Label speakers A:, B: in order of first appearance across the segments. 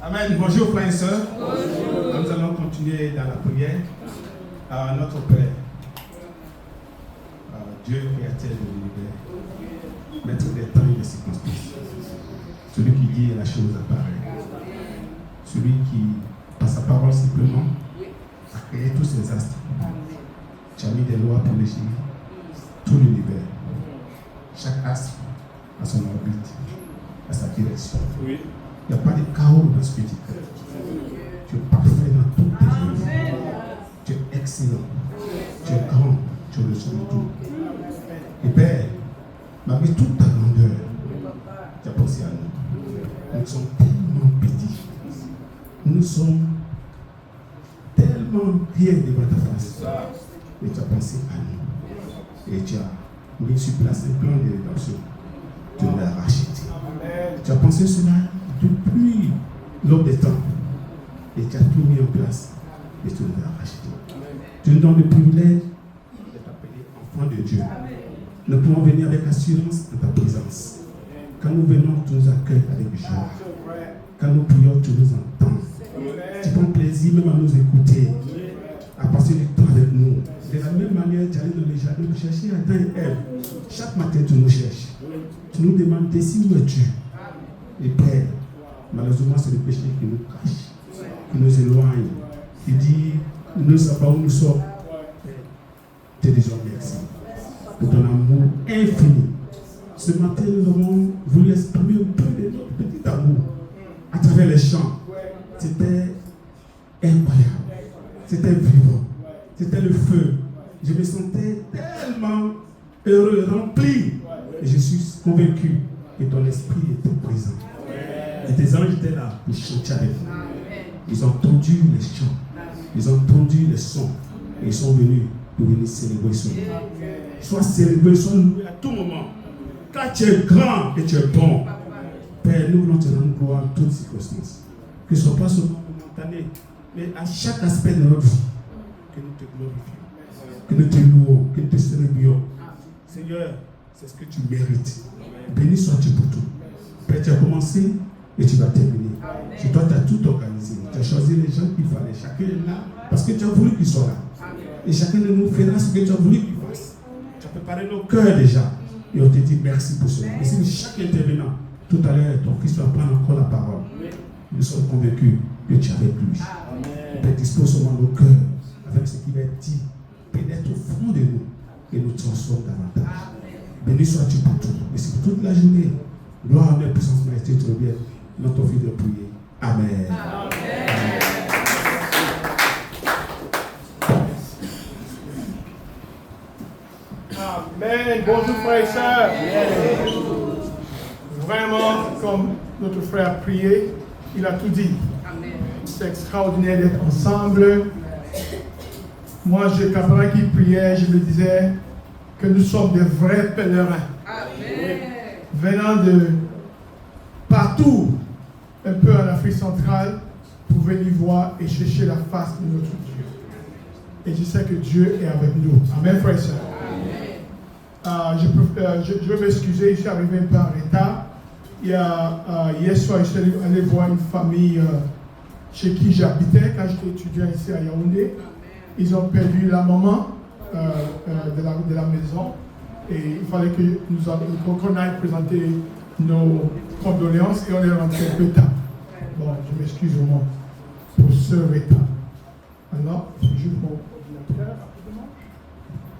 A: Amen. Bonjour frères et sœurs.
B: Bonjour.
A: Nous allons continuer dans la prière. Notre Père, Dieu créateur de l'univers, maître des temps et des circonstances, celui qui dit et la chose apparaît, celui qui, par sa parole simplement, a créé tous ces astres. Tu as mis des lois pour régir tout l'univers. Chaque astre a son orbite, a sa direction.
B: Oui.
A: Il n'y a pas de chaos dans ce que tu fais. Tu es parfait dans toutes tes œuvres. Tu es excellent. Tu es grand. Tu es le seul de tout. Et Père, malgré toute ta grandeur, tu as pensé à nous. Nous sommes tellement petits. Nous sommes tellement rien devant ta face. Et tu as pensé à nous. Et tu as mis sur place un plan de rédemption. Tu l'as racheté. Tu as pensé cela depuis l'aube des temps. Et tu as tout mis en place. Et tu l'as racheté. Tu nous donnes le privilège de t'appeler enfant de Dieu. Nous pouvons venir avec assurance de ta présence. Quand nous venons, tu nous accueilles avec joie. Quand nous prions, tu nous entends. Tu prends plaisir même à nous écouter, à passer du temps avec nous. De la même manière, tu allais dans les jardins pour chercher Adam et Ève. Chaque matin, tu nous cherches. Tu nous demandes d'ici où es-tu. Et Père, malheureusement, c'est le péché qui nous cache, qui nous éloigne, qui dit, nous ne savons pas où nous sommes. Te disons merci pour ton amour infini. Ce matin, nous avons voulu exprimer un peu de notre petit amour à travers les chants. C'était incroyable. C'était vivant. C'était le feu. Je me sentais tellement heureux, rempli. Et je suis convaincu que ton esprit était présent. Et tes anges étaient là pour chanter avec nous. Ils ont entendu les chants. Ils ont entendu les sons. Et ils sont venus pour venir célébrer ce moment. Sois célébré, sois loué à tout moment. Car tu es grand et tu es bon. Père, nous voulons te rendre gloire en toutes circonstances. Que ce ne soit pas seulement momentané, mais à chaque aspect de notre vie. Que nous te glorifions. Que nous te louons. Que nous te célébrions. Seigneur, c'est ce que tu mérites. Béni sois-tu pour tout. Père, tu as commencé et tu vas terminer. Et toi, tu as tout organisé. Tu as choisi les gens qu'il fallait. Chacun est là parce que tu as voulu qu'ils soient là. Et chacun de nous fera ce que tu as voulu qu'il fasse. Tu as préparé nos cœurs déjà. Et on te dit merci pour cela. Et si chaque intervenant, tout à l'heure, ton fils va prendre encore la parole. Nous sommes convaincus que tu es avec lui. Père, dispose seulement nos cœurs avec ce qui va être dit. Pénètre au fond de nous et nous transforme davantage. Béni sois-tu pour tout. Et c'est pour toute la journée. Gloire, honneur, puissance, majesté, te reviennent. Notre fils de prier. Amen. Amen.
B: Amen. Bonjour frères et sœurs. Vraiment, comme notre frère a prié, il a tout dit. C'est extraordinaire d'être ensemble. Moi, quand il priait, je me disais que nous sommes des vrais pèlerins. Amen. Venant de partout, un peu en Afrique centrale, pour venir voir et chercher la face de notre Dieu. Et je sais que Dieu est avec nous. Amen, frères et sœurs. Je veux m'excuser, je suis arrivé un peu en retard. Hier soir, je suis allé voir une famille chez qui j'habitais quand j'étais étudiant ici à Yaoundé. Ils ont perdu la maman de la maison et il fallait qu'on aille présenter nos condoléances et on est rentré un peu tard. Bon, je m'excuse vraiment pour ce retard. Alors, j'ouvre mon ordinateur rapidement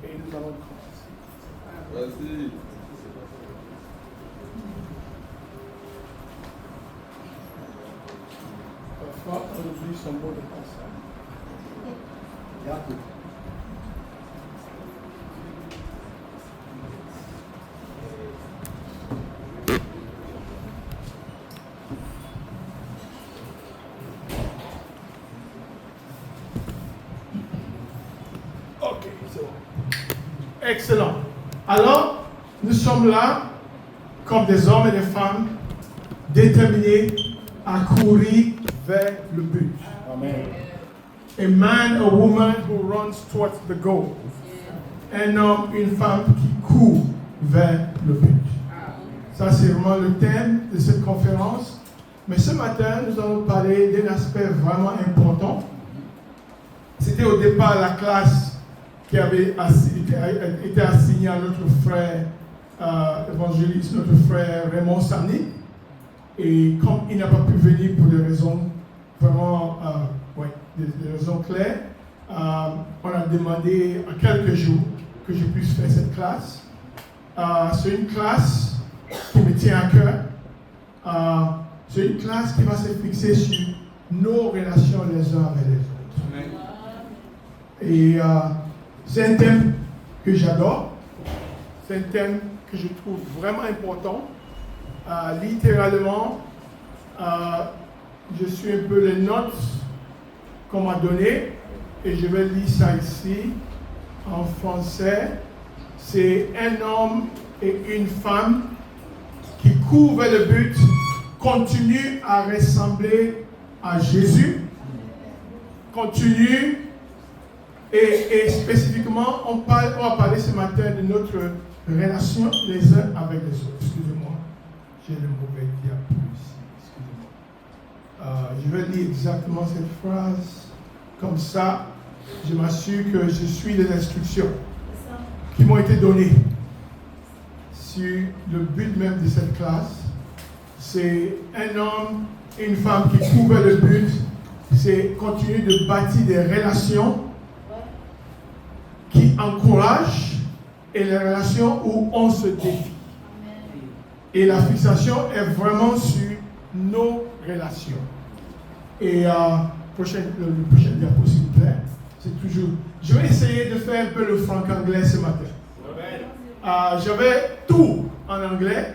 B: et nous allons commencer.
C: Vas-y.
B: Parfois, on oublie son mot de passe. D'accord. Ok, c'est bon. Excellent. Alors, nous sommes là comme des hommes et des femmes déterminés à courir vers le but.
C: Amen.
B: A man, a woman who runs towards the goal. Un homme, une femme qui court vers le but. Ça, c'est vraiment le thème de cette conférence. Mais ce matin, nous allons parler d'un aspect vraiment important. C'était au départ la classe qui avait été assignée à notre frère évangéliste, notre frère Raymond Sani. Et comme il n'a pas pu venir pour des raisons vraiment, des raisons claires, on a demandé à quelques jours que je puisse faire cette classe. C'est une classe qui me tient à cœur. C'est une classe qui va se fixer sur nos relations les uns avec les autres. Amen. Et c'est un thème que j'adore. C'est un thème que je trouve vraiment important. Littéralement, je suis un peu les notes qu'on m'a données et je vais lire ça ici en français. C'est un homme et une femme qui courent vers le but, continuent à ressembler à Jésus, continuent et spécifiquement on va parler ce matin de notre relation les uns avec les autres. Excusez-moi, j'ai le mauvais diapo ici. Excusez-moi. Je vais lire exactement cette phrase comme ça. Je m'assure que je suis les instructions qui m'ont été données sur le but même de cette classe. C'est un homme et une femme qui courent vers le but, c'est continuer de bâtir des relations qui encouragent et les relations où on se défie. Et la fixation est vraiment sur nos relations. Et le prochain diapo, s'il vous plaît, c'est toujours... Je vais essayer de faire un peu le franc-anglais ce matin. J'avais tout en anglais.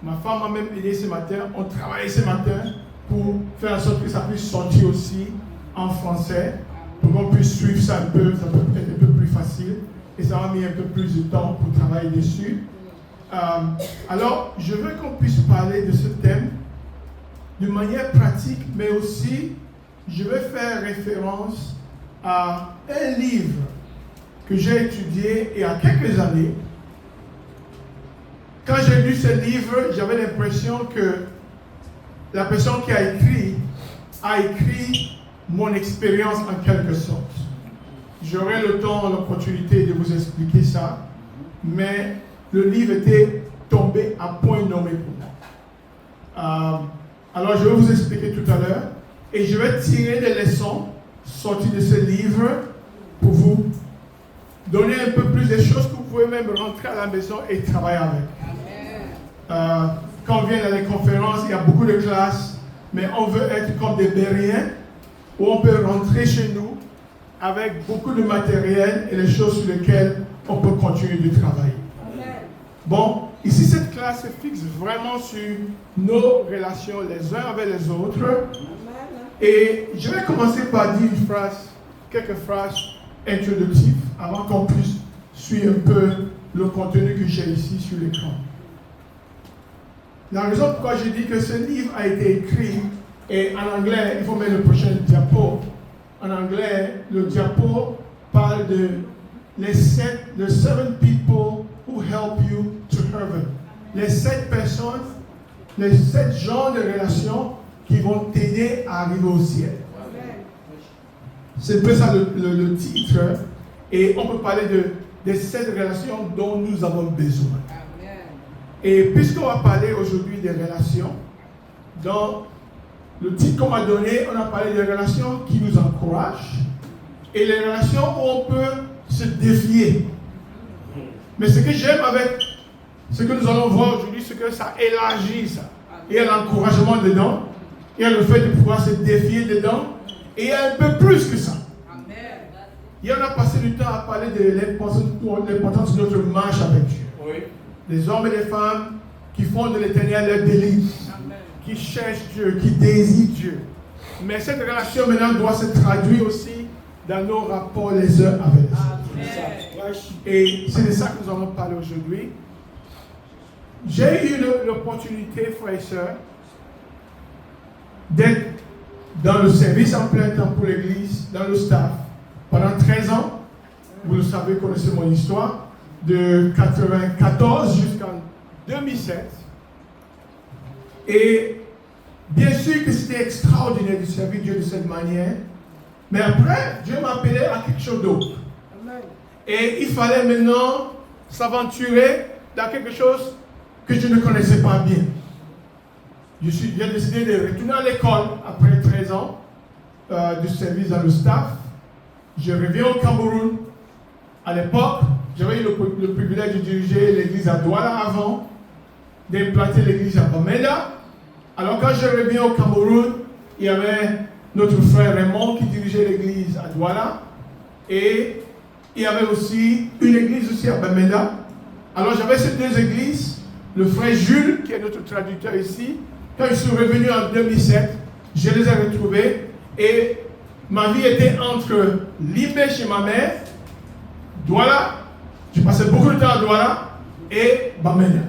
B: Ma femme m'a même aidé ce matin. On travaillait ce matin pour faire en sorte que ça puisse sortir aussi en français, pour qu'on puisse suivre ça un peu. Ça peut être un peu plus facile. Et ça m'a mis un peu plus de temps pour travailler dessus. Alors, je veux qu'on puisse parler de ce thème de manière pratique, mais aussi, je vais faire référence à un livre que j'ai étudié il y a quelques années. Quand j'ai lu ce livre, j'avais l'impression que la personne qui a écrit mon expérience en quelque sorte. J'aurai le temps, l'opportunité de vous expliquer ça, mais le livre était tombé à point nommé pour moi. Alors je vais vous expliquer tout à l'heure, et je vais tirer des leçons sorties de ce livre pour vous donner un peu plus de choses que vous pouvez même rentrer à la maison et travailler avec. Quand on vient dans les conférences, il y a beaucoup de classes, mais on veut être comme des Bériens, où on peut rentrer chez nous avec beaucoup de matériel et les choses sur lesquelles on peut continuer de travailler. Bon, ici cette classe se fixe vraiment sur nos relations les uns avec les autres. Et je vais commencer par dire quelques phrases introductives avant qu'on puisse suivre un peu le contenu que j'ai ici sur l'écran. La raison pourquoi je dis que ce livre a été écrit, et en anglais, il faut mettre le prochain diapo. En anglais, le diapo parle de the 7 people who help you to heaven. Les 7 personnes, les 7 genres de relations qui vont t'aider à arriver au ciel. C'est un peu ça le titre. Et on peut parler des 7 relations dont nous avons besoin. Et puisqu'on va parler aujourd'hui des relations, dans le titre qu'on m'a donné, on a parlé des relations qui nous encouragent et les relations où on peut se défier. Mais ce que j'aime avec ce que nous allons voir aujourd'hui, c'est que ça élargit ça. Il y a l'encouragement dedans, il y a le fait de pouvoir se défier dedans, et il y a un peu plus que ça. Et on a passé du temps à parler de l'importance de notre marche avec Dieu. Oui. Des hommes et des femmes qui font de l'Éternel leur délice, qui cherchent Dieu, qui désirent Dieu. Mais cette relation maintenant doit se traduire aussi dans nos rapports les uns avec les autres. Et c'est de ça que nous allons parler aujourd'hui. J'ai eu l'opportunité, frères et sœurs, d'être dans le service en plein temps pour l'Église, dans le staff, pendant 13 ans. Vous le savez, connaissez mon histoire. De 1994 jusqu'en 2007. Et Bien sûr que c'était extraordinaire de servir Dieu de cette manière, mais après, Dieu m'appelait à quelque chose d'autre. Et il fallait maintenant s'aventurer dans quelque chose que je ne connaissais pas bien. J'ai décidé de retourner à l'école après 13 ans de service dans le staff. Je reviens au Cameroun. À l'époque, j'avais eu le privilège de diriger l'église à Douala avant, d'implanter l'église à Bamenda. Alors quand je reviens au Cameroun, il y avait notre frère Raymond qui dirigeait l'église à Douala. Et il y avait aussi une église aussi à Bamenda. Alors j'avais ces deux églises. Le frère Jules, qui est notre traducteur ici, quand ils sont revenus en 2007, je les ai retrouvés et ma vie était entre Limbé chez ma mère, Douala, j'ai passé beaucoup de temps à Douala, et Bamenda.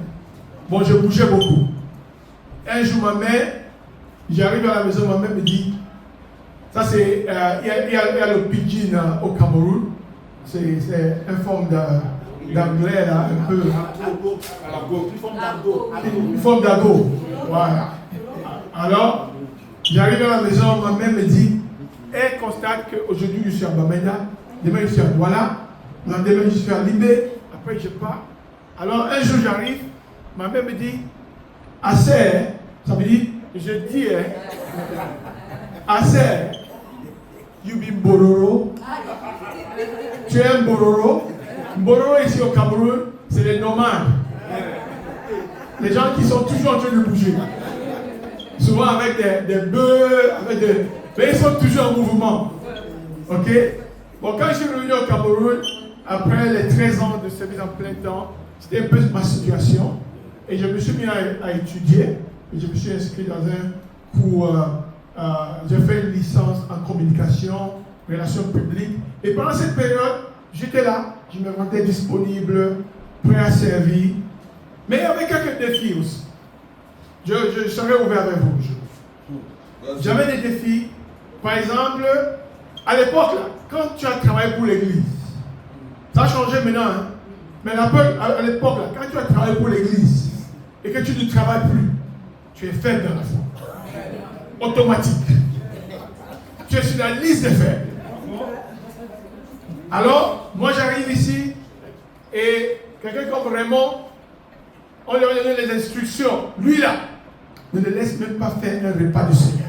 B: Bon, je bougeais beaucoup. Un jour, ma mère, j'arrive à la maison, ma mère me dit, ça c'est, il y a le pidgin au Cameroun, c'est une forme d'anglais là, un peu. Une forme d'argot. Voilà. Alors, j'arrive à la maison, ma mère me dit, elle constate qu'aujourd'hui je suis à Bamenda, demain je suis à Douala, demain je suis à Limbé, après je pars. Alors un jour j'arrive, ma mère me dit, assez, ça veut dire, je dis, assez, you be Bororo. Tu es un Bororo. Bororo ici au Cameroun, c'est les nomades. Les gens qui sont toujours en train de bouger. Souvent avec des bœufs, mais ils sont toujours en mouvement. Ok? Bon, quand je suis revenu au Cameroun, après les 13 ans de service en plein temps, c'était un peu ma situation. Et je me suis mis à étudier. Et je me suis inscrit dans un cours. J'ai fait une licence en communication, relations publiques. Et pendant cette période, j'étais là. Je me rendais disponible, prêt à servir. Mais il y avait quelques défis aussi. Je serai ouvert avec vous. J'avais des défis. Par exemple, à l'époque, quand tu as travaillé pour l'église, ça a changé maintenant, hein? Mais à l'époque, quand tu as travaillé pour l'église et que tu ne travailles plus, tu es faible dans la foi. Automatique. Tu es sur la liste des faibles. Alors, moi j'arrive ici et quelqu'un comme Raymond, on lui a donné les instructions. Lui là, ne le laisse même pas faire un repas du Seigneur.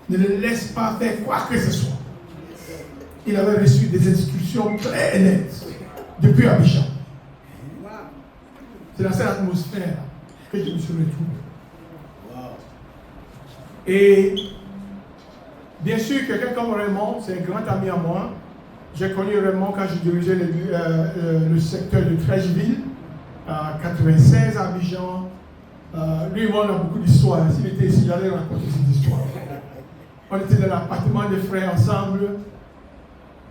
B: Ne le laisse pas faire quoi que ce soit. Il avait reçu des instructions très nettes depuis Abidjan. C'est dans cette atmosphère que je me suis retrouvé. Et bien sûr, quelqu'un comme Raymond, c'est un grand ami à moi. J'ai connu Raymond quand je dirigeais le secteur de Trècheville, à 96 à Abidjan. Lui et moi, on a beaucoup d'histoires. S'il était ici, j'allais raconter cette histoire. On était dans l'appartement des frères ensemble.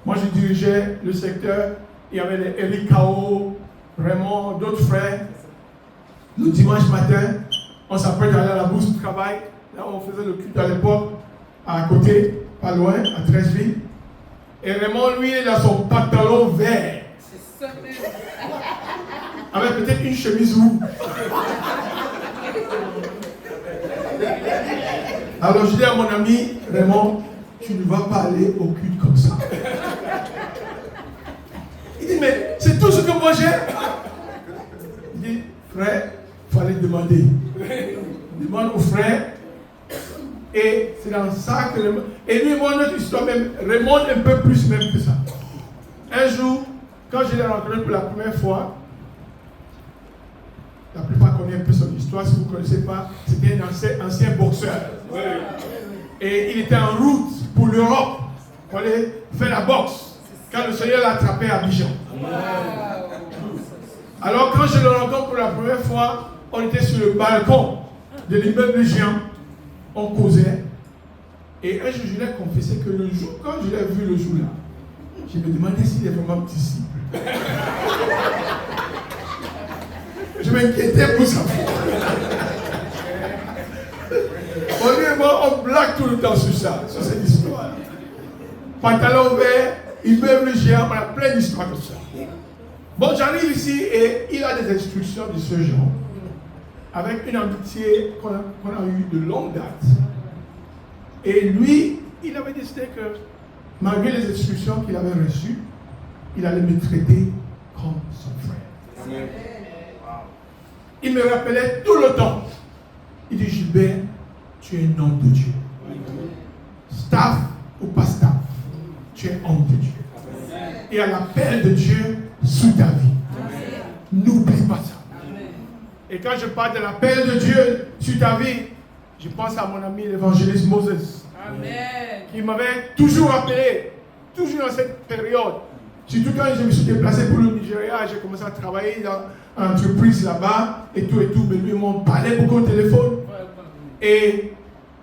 B: Moi, je dirigeais le secteur. Il y avait les Eric Kao, Raymond, d'autres frères. Le dimanche matin, on s'apprête à aller à la bourse du travail. Là, on faisait le culte à l'époque, à côté, pas loin, à Trècheville. Et Raymond, lui, il a son pantalon vert. C'est ça même. Avec peut-être une chemise rouge. Alors je dis à mon ami, Raymond, tu ne vas pas aller au culte comme ça. Il dit, mais c'est tout ce que moi j'ai. Il dit, frère, il fallait demander. Demande au frère. Et c'est dans ça que et lui, moi, notre histoire même remonte un peu plus même que ça. Un jour, quand je l'ai rencontré pour la première fois, la plupart connaissent un peu son histoire. Si vous ne connaissez pas, c'était un ancien boxeur. Et il était en route pour l'Europe, pour aller faire la boxe, quand le Seigneur l'a attrapé à Abidjan. Alors quand je le rencontre pour la première fois, on était sur le balcon de l'immeuble géant, on causait. Et un jour, je lui ai confessé que le jour, quand je l'ai vu le jour-là, je me demandais s'il est vraiment disciple. Je m'inquiétais pour sa foi. On blague tout le temps sur ça, sur cette histoire. Pantalon vert, immeuble géant, on a plein d'histoires comme ça. Bon, j'arrive ici et il a des instructions de ce genre. avec une amitié qu'on a eue de longue date. Et lui, il avait décidé que, malgré les instructions qu'il avait reçues, il allait me traiter comme son frère. Amen. Il me rappelait tout le temps. Il dit, Gilbert, tu es un homme de Dieu. Staff ou pas staff, tu es homme de Dieu. Et à l'appel de Dieu sous ta vie. N'oublie pas ça. Et quand je parle de l'appel de Dieu sur ta vie, je pense à mon ami l'évangéliste Moses. Amen. Qui m'avait toujours appelé, toujours dans cette période. Surtout quand je me suis déplacé pour le Nigeria, j'ai commencé à travailler dans l'entreprise là-bas et tout. Mais lui, il m'en parlait beaucoup au téléphone. Et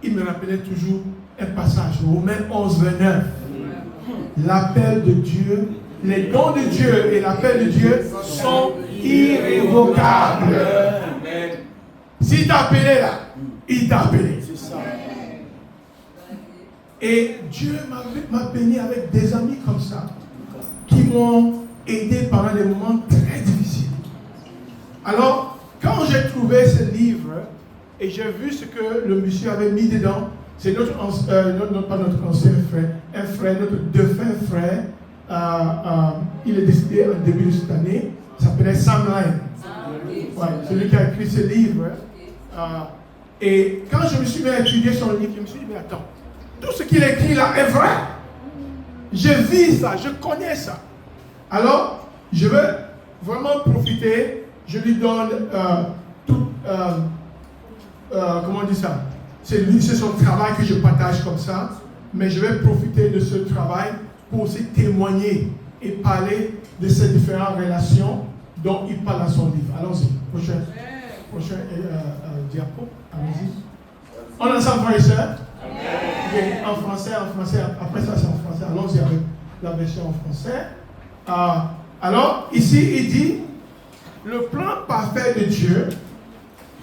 B: il me rappelait toujours un passage, Romains 11, 29. L'appel de Dieu, les dons de Dieu et l'appel de Dieu sont irrévocables. S'il t'a appelé là, il t'a appelé. Et Dieu m'a béni avec des amis comme ça, qui m'ont aidé pendant des moments très difficiles. Alors, quand j'ai trouvé ce livre, et j'ai vu ce que le monsieur avait mis dedans, c'est pas notre ancien frère, notre défunt frère, il est décédé en début de cette année, il s'appelait Sam Lyon. Ouais, celui qui a écrit ce livre. Et quand je me suis mis à étudier son livre, je me suis dit, mais attends, tout ce qu'il écrit là est vrai. Je vis ça, je connais ça. Alors, je veux vraiment profiter, je lui donne comment on dit ça? C'est son travail que je partage comme ça, mais je vais profiter de ce travail pour aussi témoigner et parler de ces différentes relations dont il parle dans son livre. Allons-y, prochain diapo, allons-y. On est ensemble, frères et sœurs? En français, après ça c'est en français, allons-y avec la version en français. Alors, ici il dit, le plan parfait de Dieu,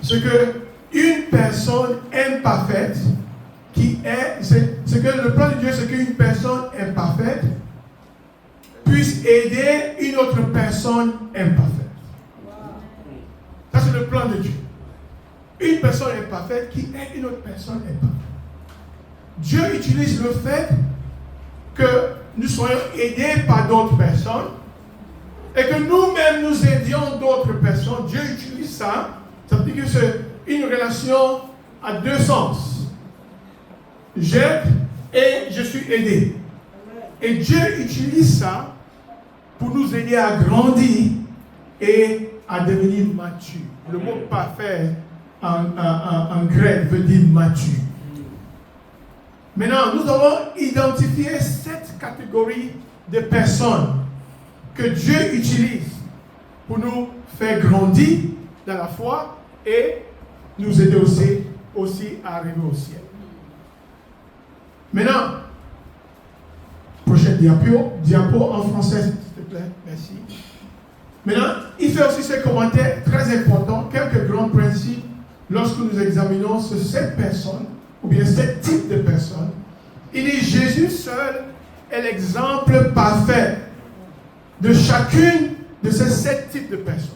B: c'est que une personne imparfaite c'est que le plan de Dieu, c'est qu'une personne imparfaite puisse aider une autre personne imparfaite. Ça, c'est le plan de Dieu. Une personne imparfaite qui aide une autre personne imparfaite. Dieu utilise le fait que nous soyons aidés par d'autres personnes et que nous-mêmes nous aidions d'autres personnes. Dieu utilise ça. Ça veut dire que c'est une relation à deux sens. J'aide et je suis aidé. Et Dieu utilise ça pour nous aider à grandir et à devenir mature. Le mot parfait en grec veut dire mature. Maintenant, nous allons identifier 7 catégories de personnes que Dieu utilise pour nous faire grandir dans la foi et nous aider aussi à arriver au ciel. Maintenant, prochaine diapo en français, s'il te plaît, merci. Maintenant, il fait aussi ces commentaires très importants, quelques grands principes lorsque nous examinons ces 7 personnes, ou bien 7 types de personnes. Il dit Jésus seul est l'exemple parfait de chacune de ces 7 types de personnes.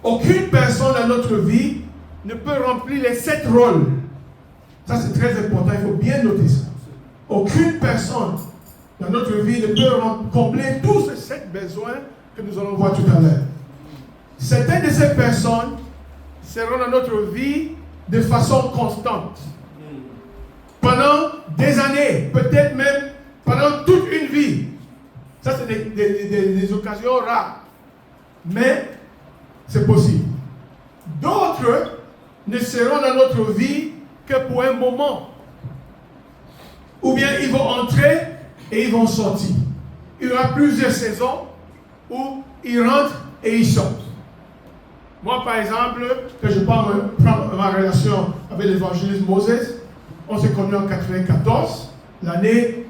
B: Aucune personne dans notre vie ne peut remplir les 7 rôles. Ça, c'est très important, il faut bien noter ça. Aucune personne dans notre vie ne peut combler tous ces 7 besoins que nous allons voir tout à l'heure. Certaines de ces personnes seront dans notre vie de façon constante. Pendant des années, peut-être même pendant toute une vie. Ça, c'est des occasions rares. Mais c'est possible. D'autres ne seront dans notre vie que pour un moment. Ou bien ils vont entrer et ils vont sortir. Il y aura plusieurs saisons où ils rentrent et ils sortent. Moi, par exemple, que je prends ma relation avec l'évangéliste Moses, on s'est connus en 1994, l'année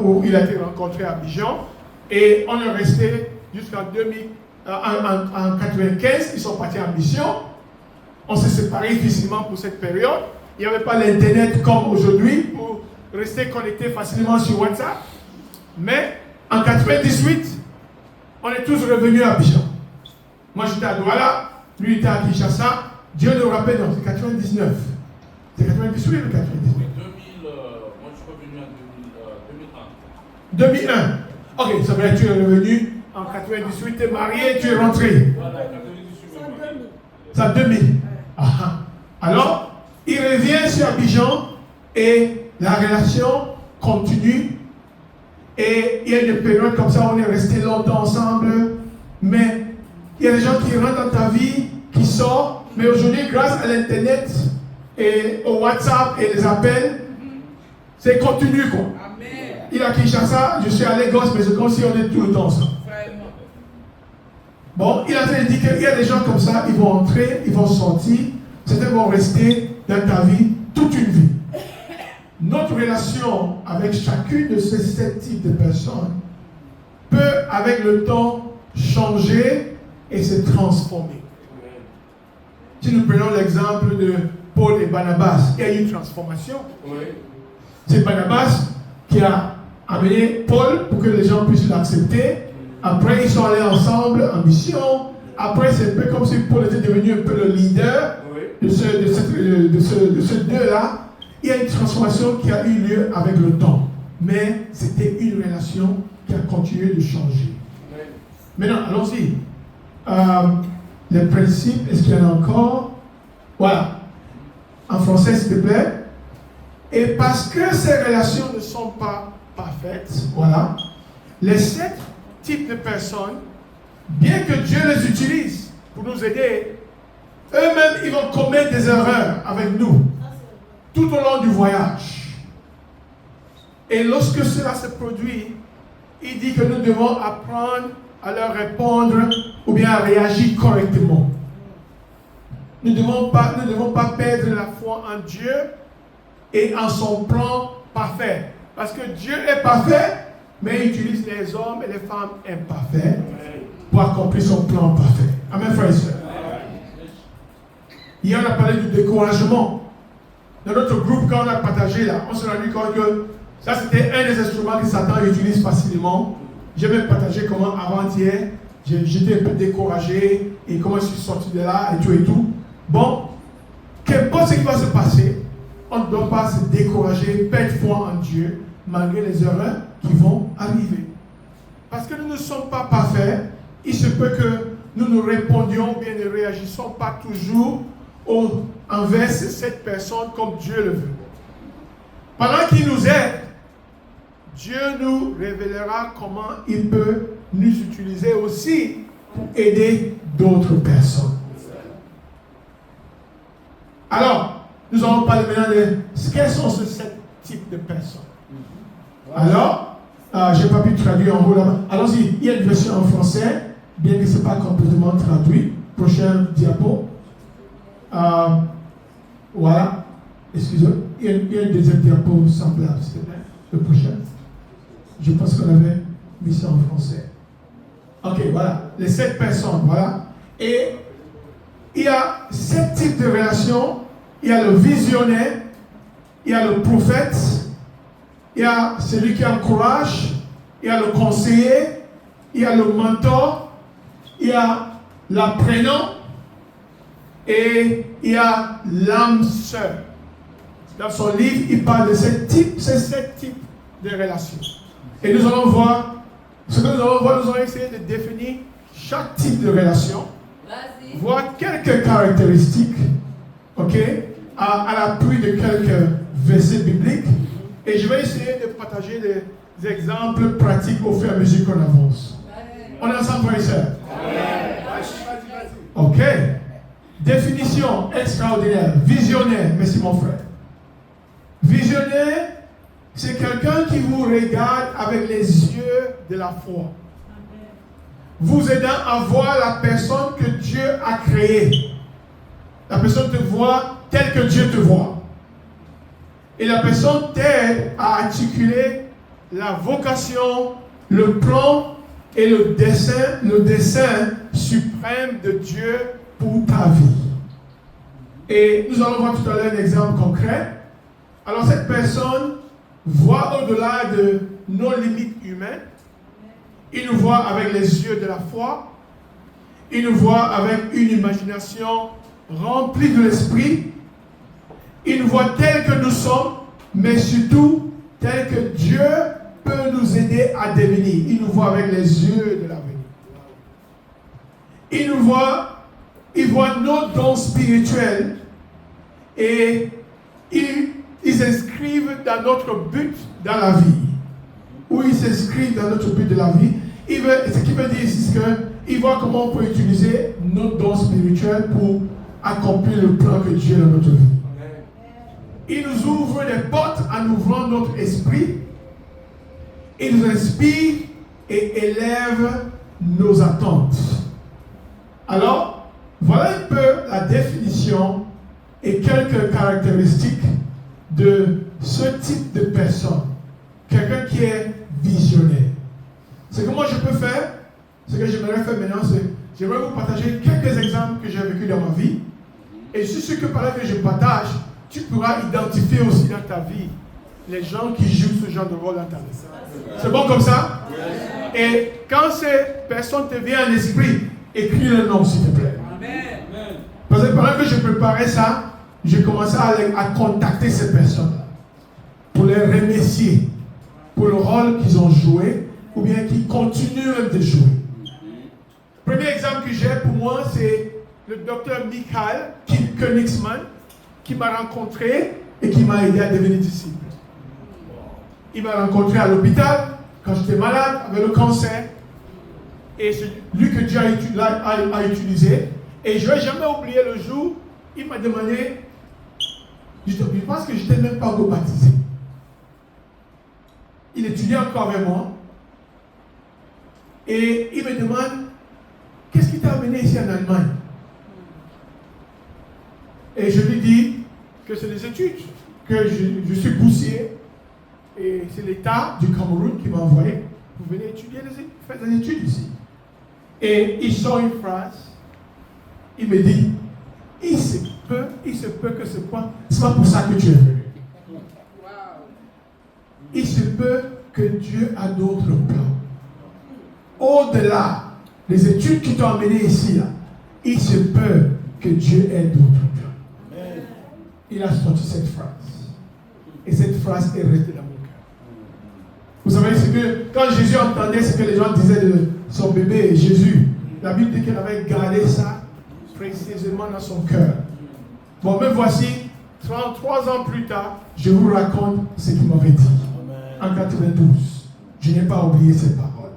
B: où il a été rencontré à Abidjan, et on est resté jusqu'en 1995, ils sont partis en mission. On s'est séparés physiquement pour cette période. Il n'y avait pas l'internet comme aujourd'hui pour rester connecté facilement sur WhatsApp. Mais en 1998, on est tous revenus à Abidjan. Moi j'étais à Douala, lui était à Kinshasa, Dieu le rappelle, non, c'est 99. C'est 98 ou 99?
C: 2000, moi je suis revenu en 2001.
B: 2001. Ok, ça veut dire que tu es revenu en 98, tu es marié, tu es rentré.
C: Voilà, 98.
B: C'est en 2000. Alors, il revient sur Abidjan et la relation continue. Et il y a une période comme ça où on est resté longtemps ensemble. Mais il y a des gens qui rentrent dans ta vie, qui sortent. Mais aujourd'hui, grâce à l'Internet et au WhatsApp et les appels, c'est continu quoi. Amen. Il a Kinshasa, je suis à Lagos, mais c'est comme si on est tout le temps ensemble. Bon, il a dit qu'il y a des gens comme ça, ils vont entrer, ils vont sortir, certains vont rester dans ta vie toute une vie. Notre relation avec chacune de ces 7 types de personnes peut, avec le temps, changer et se transformer. Si nous prenons l'exemple de Paul et Barnabas, il y a eu une transformation. Oui. C'est Barnabas qui a amené Paul pour que les gens puissent l'accepter. Après, ils sont allés ensemble en mission. Après, c'est un peu comme si Paul était devenu un peu le leader de ce deux-là. Il y a une transformation qui a eu lieu avec le temps. Mais c'était une relation qui a continué de changer. Maintenant, allons-y. Les principes, est-ce qu'il y en a encore? Voilà. En français, s'il te plaît. Et parce que ces relations ne sont pas parfaites, voilà, les 7 types de personnes, bien que Dieu les utilise pour nous aider, eux-mêmes, ils vont commettre des erreurs avec nous tout au long du voyage. Et lorsque cela se produit, il dit que nous devons apprendre à leur répondre ou bien à réagir correctement. Nous ne devons pas perdre la foi en Dieu et en son plan parfait. Parce que Dieu est parfait, mais il utilise les hommes et les femmes imparfaits pour accomplir son plan parfait. Amen, frères et sœurs. Hier, on a parlé du découragement. Dans notre groupe, quand on a partagé là, on s'est rendu compte que ça, c'était un des instruments que Satan utilise facilement. J'ai même partagé comment avant-hier, j'étais un peu découragé et comment je suis sorti de là et tout. Bon, qu'importe ce qui va se passer, on ne doit pas se décourager, perdre foi en Dieu, malgré les erreurs qui vont arriver. Parce que nous ne sommes pas parfaits, il se peut que nous ne répondions ou bien ne réagissons pas toujours envers cette personne comme Dieu le veut. Pendant qu'il nous aide, Dieu nous révélera comment il peut nous utiliser aussi pour aider d'autres personnes. Alors, nous allons parler maintenant de quels sont ces 7 types de personnes. Alors, je n'ai pas pu traduire en haut là-bas. Allons-y, il y a une version en français, bien que ce n'est pas complètement traduit. Prochain diapo. Voilà. Excusez-moi. Il y a une deuxième diapo semblable, s'il te plaît. Le prochain. Je pense qu'on avait mis ça en français. Ok, voilà. Les 7 personnes, voilà. Et il y a 7 types de relations. Il y a le visionnaire, il y a le prophète, il y a celui qui encourage, il y a le conseiller, il y a le mentor, il y a l'apprenant et il y a l'âme sœur. Dans son livre, il parle de ces 7 types de relations. Et nous allons voir, ce que nous allons voir, nous allons essayer de définir chaque type de relation, voir quelques caractéristiques, ok, à l'appui de quelques versets bibliques. Et je vais essayer de partager des exemples pratiques au fur et à mesure qu'on avance. On est ensemble, frères et sœurs? Ok. Définition extraordinaire. Visionnaire. Merci, mon frère. Visionnaire, c'est quelqu'un qui vous regarde avec les yeux de la foi, vous aidant à voir la personne que Dieu a créée. La personne te voit telle que Dieu te voit. Et la personne t'aide à articuler la vocation, le plan et le dessein suprême de Dieu pour ta vie. Et nous allons voir tout à l'heure un exemple concret. Alors cette personne voit au-delà de nos limites humaines. Il nous voit avec les yeux de la foi. Il nous voit avec une imagination remplis de l'Esprit, une voie telle que nous sommes, mais surtout telle que Dieu peut nous aider à devenir. Il nous voit avec les yeux de l'avenir. Il voit nos dons spirituels et ils s'inscrivent dans notre but dans la vie. Ou ils s'inscrivent dans notre but de la vie. Ce qui veut dire ici, c'est qu'il voit comment on peut utiliser nos dons spirituels pour accomplir le plan que Dieu a dans notre vie. Il nous ouvre les portes en ouvrant notre esprit. Il nous inspire et élève nos attentes. Alors, voilà un peu la définition et quelques caractéristiques de ce type de personne. Quelqu'un qui est visionnaire. Ce que moi je peux faire, ce que j'aimerais faire maintenant, c'est j'aimerais vous partager quelques exemples que j'ai vécu dans ma vie. Et je suis sûr que pendant que je partage, tu pourras identifier aussi dans ta vie les gens qui jouent ce genre de rôle dans ta vie. C'est bon comme ça? Et quand ces personnes te viennent à l'esprit, écris le nom s'il te plaît. Parce que pendant que je préparais ça, j'ai commencé à contacter ces personnes-là pour les remercier pour le rôle qu'ils ont joué ou bien qu'ils continuent de jouer. Le premier exemple que j'ai pour moi, c'est le docteur Michael Königsmann qui m'a rencontré et qui m'a aidé à devenir disciple. Il m'a rencontré à l'hôpital quand j'étais malade avec le cancer. Et c'est lui que Dieu a utilisé. Et je ne vais jamais oublier le jour, il m'a demandé, je pense que je n'étais même pas encore baptisé. Il étudiait encore avec moi. Et il me demande, qu'est-ce qui t'a amené ici en Allemagne? Et je lui dis que c'est les études, que je suis boursier. Et c'est l'État du Cameroun qui m'a envoyé. Vous venez étudier, faire des études ici. Et il sort une phrase. Il me dit, il se peut que ce point, c'est pas pour ça que tu es venu. Il se peut que Dieu a d'autres plans. Au-delà des études qui t'ont amené ici, là, il se peut que Dieu ait d'autres plans. Il a sorti cette phrase. Et cette phrase est restée dans mon cœur. Vous savez, c'est que quand Jésus entendait ce que les gens disaient de son bébé Jésus, la Bible dit qu'il avait gardé ça précisément dans son cœur. Bon, me voici, 33 ans plus tard, je vous raconte ce qu'il m'avait dit. En 92. Je n'ai pas oublié ces paroles.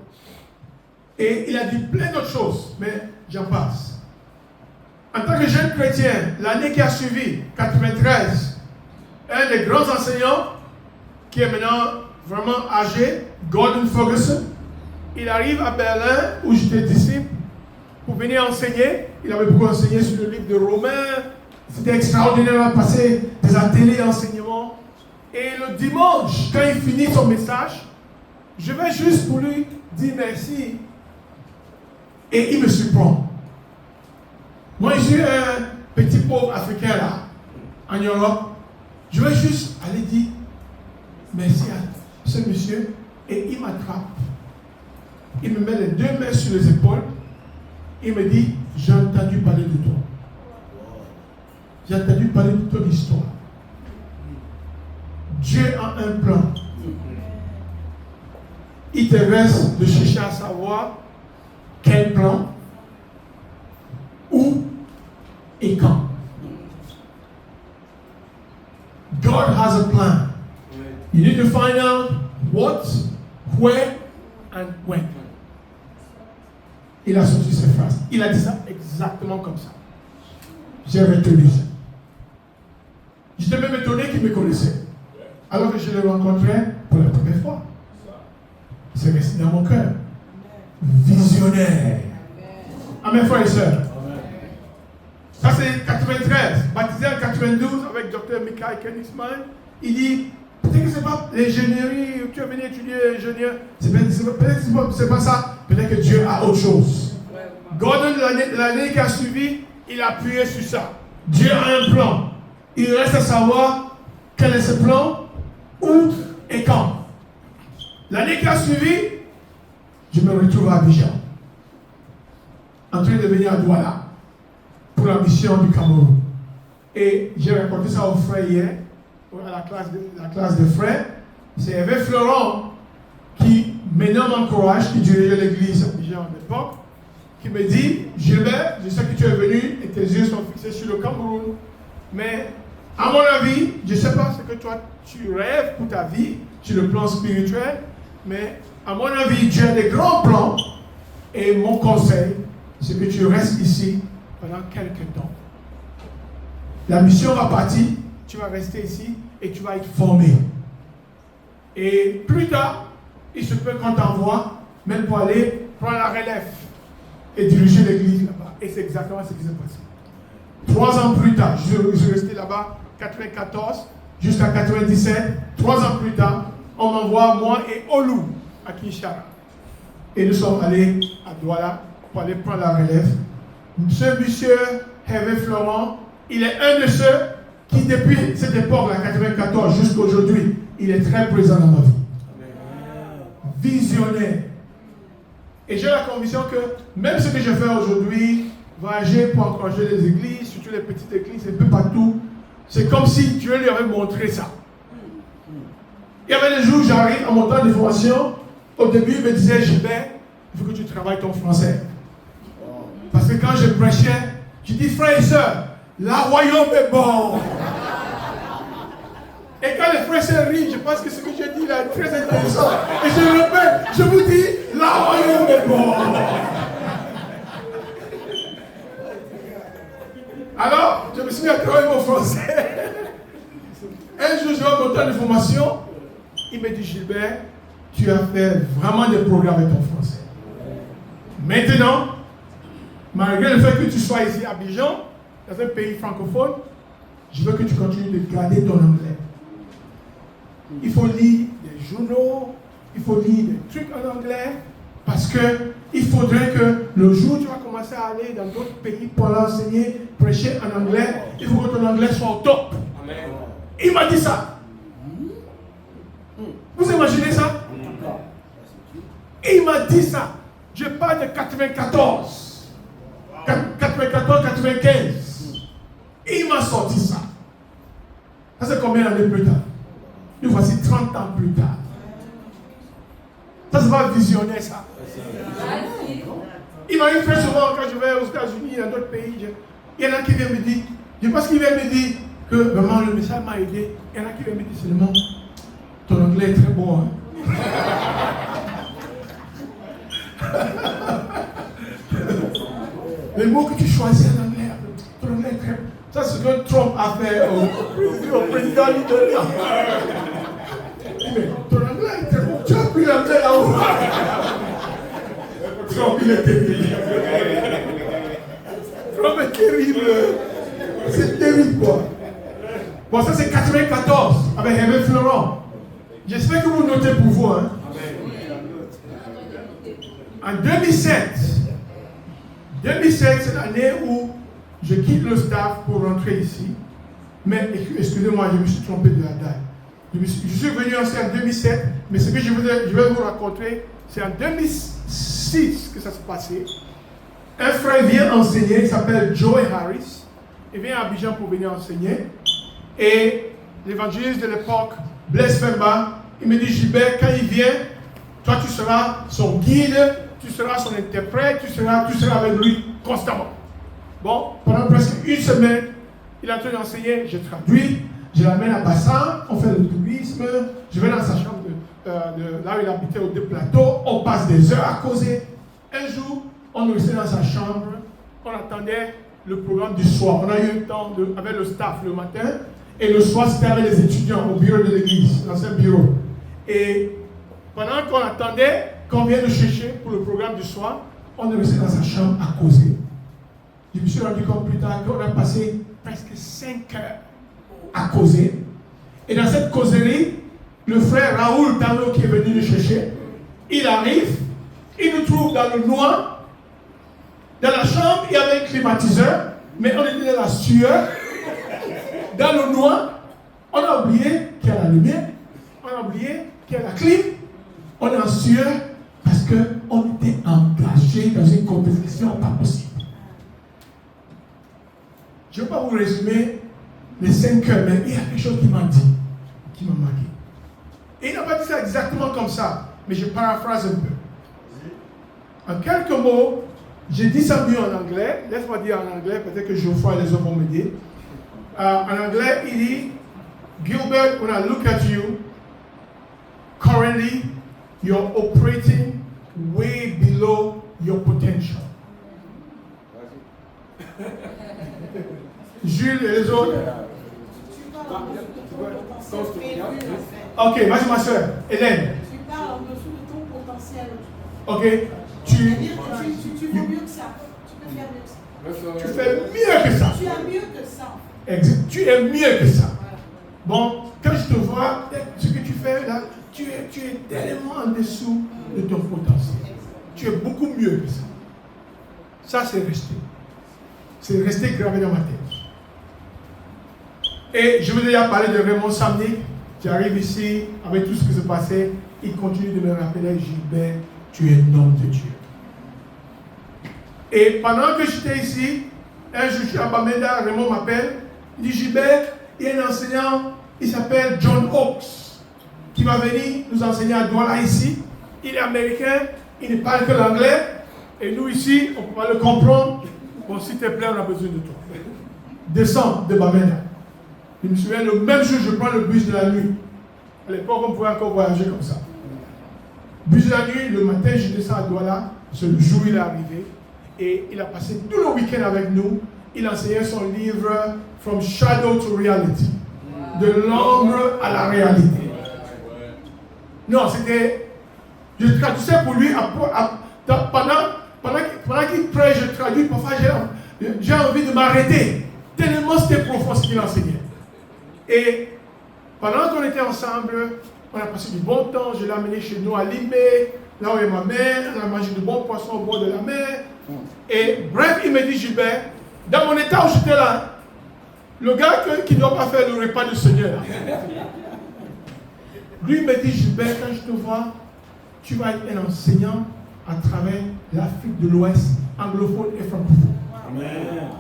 B: Et il a dit plein d'autres choses, mais j'en passe. En tant que jeune chrétien, l'année qui a suivi, 93, un des grands enseignants, qui est maintenant vraiment âgé, Gordon Ferguson, il arrive à Berlin, où j'étais disciple, pour venir enseigner. Il avait beaucoup enseigné sur le livre de Romains. C'était extraordinaire de passer des ateliers d'enseignement. Et le dimanche, quand il finit son message, je vais juste pour lui dire merci. Et il me surprend. Moi, je suis un petit pauvre africain là, en Europe. Je vais juste aller dire merci à ce monsieur. Et il m'attrape. Il me met les deux mains sur les épaules. Il me dit, j'ai entendu parler de toi. J'ai entendu parler de ton histoire. Dieu a un plan. Il te reste de chercher à savoir quel plan, où et quand. God has a plan. You need to find out what, where, and when. Il a sorti ces phrases. Il a dit ça exactement comme ça. J'ai retenu ça. J'étais même étonné qu'il me connaissait. Alors que je le rencontrais pour la première fois. C'est resté dans mon cœur. Visionnaire. Amen, frères et sœurs. Ça, c'est 93. Baptisé en 92 avec Dr. Michael Königsmann. Il dit, peut-être que ce n'est pas l'ingénierie, tu es venu étudier ingénieur. Peut-être que ce n'est pas ça. Peut-être que Dieu a autre chose. Gordon, l'année qui a suivi, il a appuyé sur ça. Dieu a un plan. Il reste à savoir quel est ce plan, où et quand. L'année qui a suivi, je me retrouve à Abidjan, en train de venir à Douala pour pour la mission du Cameroun. Et j'ai raconté ça aux frères hier, à la classe de frères. C'est Hervé Florent qui maintenant m'encourage, qui dirigeait l'église à Abidjan à l'époque, qui me dit, Gilbert, je sais que tu es venu et tes yeux sont fixés sur le Cameroun, mais à mon avis, je ne sais pas ce que toi tu rêves pour ta vie sur le plan spirituel, mais à mon avis, tu as des grands plans et mon conseil, c'est que tu restes ici pendant quelques temps. La mission va partir, tu vas rester ici et tu vas être formé. Et plus tard, il se peut qu'on t'envoie même pour aller prendre la relève et diriger l'église là-bas. Et c'est exactement ce qui s'est passé. 3 ans plus tard, je suis resté là-bas, 94 jusqu'à 97. 3 ans plus tard, on m'envoie moi et Olou à Kinshasa. Et nous sommes allés à Douala pour aller prendre la relève. Ce monsieur, Hervé Florent, il est un de ceux qui, depuis cette époque-là, 94 jusqu'à aujourd'hui, il est très présent dans ma vie. Visionnaire. Et j'ai la conviction que même ce que je fais aujourd'hui, voyager pour encourager les églises, surtout les petites églises, un peu partout, c'est comme si Dieu lui avait montré ça. Il y avait des jours où j'arrive à mon temps de formation, au début il me disait, Gilbert, il faut que tu travailles ton français. Parce que quand je prêchais, je dis, frères et sœurs, la royaume est bon. Et quand les frères et sœurs rient, je pense que ce que je dis là est très intéressant. Et je le répète, je vous dis, la royaume est bon. Alors, je me suis mis à travailler mon français. Un jour, je vais à mon temps de formation. Il me dit, Gilbert, tu as fait vraiment des progrès avec ton français. Maintenant, malgré le fait que tu sois ici à Abidjan, dans un pays francophone, je veux que tu continues de garder ton anglais. Il faut lire des journaux, il faut lire des trucs en anglais, parce que il faudrait que le jour où tu vas commencer à aller dans d'autres pays pour l'enseigner, prêcher en anglais, il faut que ton anglais soit au top. Amen. Il m'a dit ça. Vous imaginez ça? Il m'a dit ça. Je parle de 94, 95. Il m'a sorti ça. Ça c'est combien d'années plus tard? Nous voici 30 ans plus tard. Ça c'est pas visionnaire ça. Il m'arrive très souvent quand je vais aux États-Unis, dans d'autres pays, il y en a qui viennent me dire, je pense qu'il vient me dire que vraiment le message m'a aidé. Il y en a qui viennent me dire seulement, ton anglais est très bon. Hein? Les mots que tu choisis en anglais, ton anglais est très bon. Ça c'est ce que Trump a fait au président italien. Mais ton anglais est très bon. Tu as pris l'anglais là-haut. Trump, il est terrible. Trump est terrible. C'est terrible, quoi. Bon, ça c'est 94 avec Hervé Florent. J'espère que vous notez pour vous. Hein. En 2007, c'est l'année où je quitte le staff pour rentrer ici. Mais excusez-moi, je me suis trompé de la date. Je suis venu en 2007, mais ce que je vais vous raconter, c'est en 2006 que ça s'est passé. Un frère vient enseigner, il s'appelle Joey Harris. Il vient à Abidjan pour venir enseigner. Et l'évangéliste de l'époque, Blaise Femba, il me dit, Gilbert, quand il vient, toi tu seras son guide, tu seras son interprète, tu seras avec lui constamment. Bon, pendant presque une semaine, il est en train d'enseigner, je traduis, je l'amène à Bassan, on fait le tourisme, je vais dans sa chambre là où il habitait au 2 plateaux, on passe des heures à causer. Un jour, on est resté dans sa chambre, on attendait le programme du soir. On a eu le temps avec le staff le matin, et le soir c'était avec les étudiants au bureau de l'église, dans un bureau. Et pendant qu'on attendait, qu'on vient nous chercher pour le programme du soir, on est resté dans sa chambre à causer. Je me suis rendu compte plus tard qu'on a passé presque 5 heures à causer. Et dans cette causerie, le frère Raoul Tano qui est venu nous chercher, il arrive, il nous trouve dans le noir. Dans la chambre, il y avait un climatiseur, mais on était dans la sueur. Dans le noir, on a oublié qu'il y a la lumière, on a oublié qu'il y a la clim, on est en sueur parce qu'on était engagé dans une compétition pas possible. vais pas vous résumer les 5 cœurs, mais il y a quelque chose qui m'a dit, qui m'a marqué. Et il n'a pas dit ça exactement comme ça, mais je paraphrase un peu. En quelques mots, j'ai dit ça mieux en anglais. Laisse-moi dire en anglais, peut-être que Geoffroy et les autres vont m'aider. En anglais, il dit, Gilbert, when I look at you, currently, you're operating way below your potential. Jules et les autres. Ok, vas-y ma soeur, Hélène.
D: Tu parles en dessous de ton potentiel.
B: Ok,
D: tu vaux mieux que ça. Tu peux faire mieux que ça.
B: Tu fais mieux que ça.
D: Tu as mieux que ça.
B: Exact. Tu es mieux que ça. Bon, quand je te vois, ce que tu fais là, tu es tellement en dessous de ton potentiel. Tu es beaucoup mieux que ça. Ça, c'est resté. C'est resté gravé dans ma tête. Et je vous ai déjà parlé de Raymond Samnick, qui arrive ici avec tout ce qui se passait. Il continue de me rappeler, Gilbert, tu es un homme de Dieu. Et pendant que j'étais ici, un jour je suis à Bamenda, Raymond m'appelle, il dit Gilbert, il y a un enseignant, il s'appelle John Oakes, qui va venir nous enseigner à Douala ici. Il est américain, il ne parle que l'anglais, et nous ici, on ne peut pas le comprendre. Bon, s'il te plaît, on a besoin de toi. Descends de Bamenda. Je me souviens, le même jour, je prends le bus de la nuit. À l'époque, on pouvait encore voyager comme ça. Bus de la nuit, le matin, je descends à Douala. C'est le jour où il est arrivé. Et il a passé tout le week-end avec nous. Il enseignait son livre From Shadow to Reality. De l'ombre à la réalité. Non, c'était... Je traduisais pour lui pendant qu'il prêche, je traduis. Parfois, j'ai envie de m'arrêter. Tellement c'était profond ce qu'il enseignait. Et pendant qu'on était ensemble, on a passé du bon temps. Je l'ai amené chez nous à Limé, là où est ma mère. On a mangé de bons poissons au bord de la mer. Et bref, il me dit, Gilbert, dans mon état où j'étais là, le gars qui ne doit pas faire le repas du Seigneur, lui me dit, Gilbert, quand je te vois, tu vas être un enseignant à travers l'Afrique de l'Ouest, anglophone et francophone. Amen.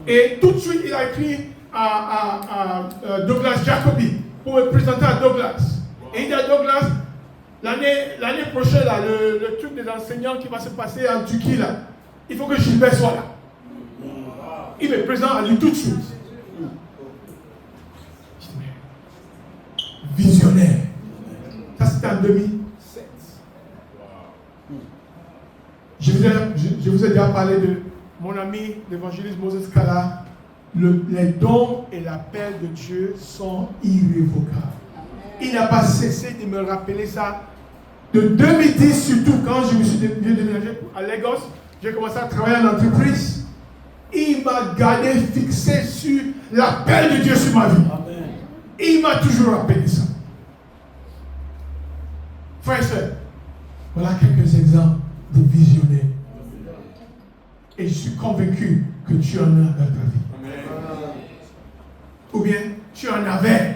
B: Et tout de suite, il a écrit à Douglas Jacobi pour me présenter à Douglas. Et il dit à Douglas, l'année prochaine, là, le truc des enseignants qui va se passer en Turquie, là, il faut que Gilbert soit là. Il me présente à lui tout de suite. Visionnaire. Ça, c'était en 2007. Je vous ai déjà parlé de mon ami, l'évangéliste Moses Kala. Les dons et l'appel de Dieu sont irrévocables. Il n'a pas cessé de me rappeler ça. De 2010 surtout, quand je me suis déménagé à Lagos, j'ai commencé à travailler en entreprise. Il m'a gardé fixé sur l'appel de Dieu sur ma vie. Amen. Il m'a toujours rappelé ça. Frères et sœurs, voilà quelques exemples de visionnaires. Et je suis convaincu que tu en as dans ta vie. Amen. Ou bien tu en avais.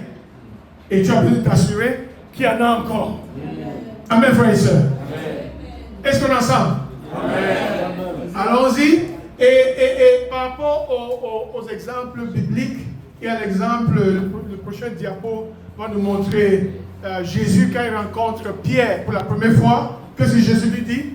B: Et tu as pu t'assurer qu'il y en a encore. Amen, frères et sœurs. Est-ce qu'on est ensemble? Amen. Allons-y. Et par rapport aux exemples bibliques, il y a l'exemple, le prochain diapo va nous montrer Jésus quand il rencontre Pierre pour la première fois. Qu'est-ce que Jésus lui dit?